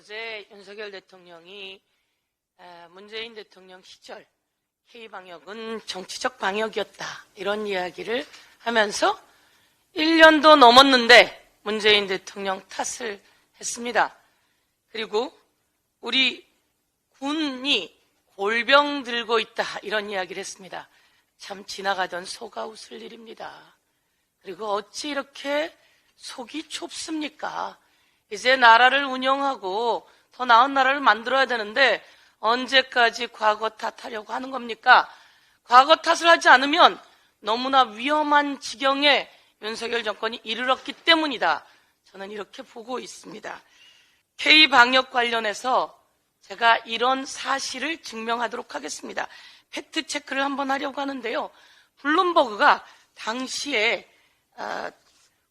어제 윤석열 대통령이 문재인 대통령 시절 K방역은 정치적 방역이었다, 이런 이야기를 하면서 1년도 넘었는데 문재인 대통령 탓을 했습니다. 그리고 우리 군이 골병 들고 있다, 이런 이야기를 했습니다. 참 지나가던 소가 웃을 일입니다. 그리고 어찌 이렇게 속이 좁습니까? 이제 나라를 운영하고 더 나은 나라를 만들어야 되는데 언제까지 과거 탓하려고 하는 겁니까? 과거 탓을 하지 않으면 너무나 위험한 지경에 윤석열 정권이 이르렀기 때문이다, 저는 이렇게 보고 있습니다. K방역 관련해서 제가 이런 사실을 증명하도록 하겠습니다. 팩트체크를 한번 하려고 하는데요. 블룸버그가 당시에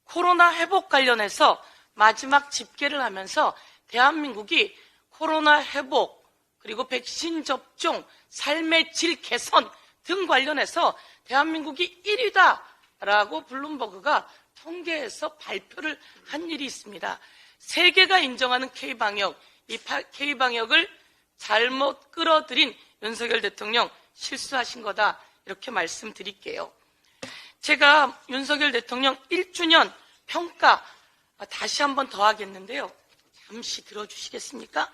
코로나 회복 관련해서 마지막 집계를 하면서 대한민국이 코로나 회복, 그리고 백신 접종, 삶의 질 개선 등 관련해서 대한민국이 1위다라고 블룸버그가 통계에서 발표를 한 일이 있습니다. 세계가 인정하는 K방역, 이 K방역을 잘못 끌어들인 윤석열 대통령 실수하신 거다, 이렇게 말씀드릴게요. 제가 윤석열 대통령 1주년 평가 다시 한번 더 하겠는데요. 잠시 들어주시겠습니까?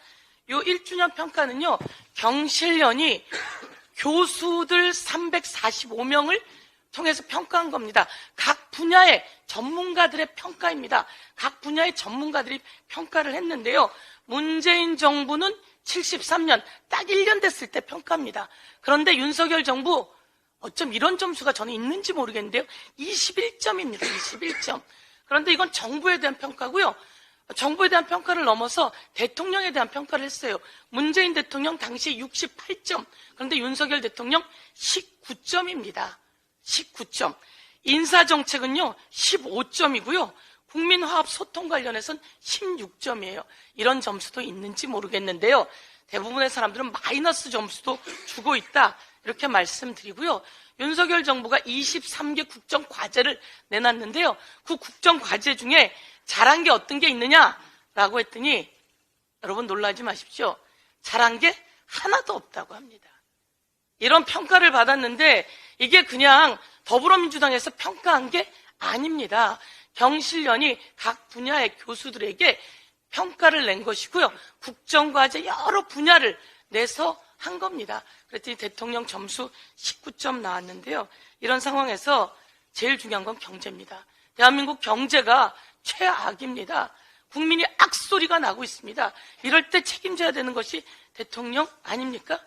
요 1주년 평가는요, 경실련이 교수들 345명을 통해서 평가한 겁니다. 각 분야의 전문가들의 평가입니다. 각 분야의 전문가들이 평가를 했는데요. 문재인 정부는 73년, 딱 1년 됐을 때 평가합니다. 그런데 윤석열 정부, 어쩜 이런 점수가 저는 있는지 모르겠는데요. 21점입니다. 21점. 그런데 이건 정부에 대한 평가고요. 정부에 대한 평가를 넘어서 대통령에 대한 평가를 했어요. 문재인 대통령 당시 68점. 그런데 윤석열 대통령 19점입니다. 19점. 인사정책은요, 15점이고요. 국민화합 소통 관련해서는 16점이에요. 이런 점수도 있는지 모르겠는데요. 대부분의 사람들은 마이너스 점수도 주고 있다, 이렇게 말씀드리고요. 윤석열 정부가 23개 국정과제를 내놨는데요. 그 국정과제 중에 잘한 게 어떤 게 있느냐라고 했더니 여러분 놀라지 마십시오. 잘한 게 하나도 없다고 합니다. 이런 평가를 받았는데 이게 그냥 더불어민주당에서 평가한 게 아닙니다. 경실련이 각 분야의 교수들에게 평가를 낸 것이고요. 국정과제 여러 분야를 내서 한 겁니다. 그랬더니 대통령 점수 19점 나왔는데요. 이런 상황에서 제일 중요한 건 경제입니다. 대한민국 경제가 최악입니다. 국민이 악소리가 나고 있습니다. 이럴 때 책임져야 되는 것이 대통령 아닙니까?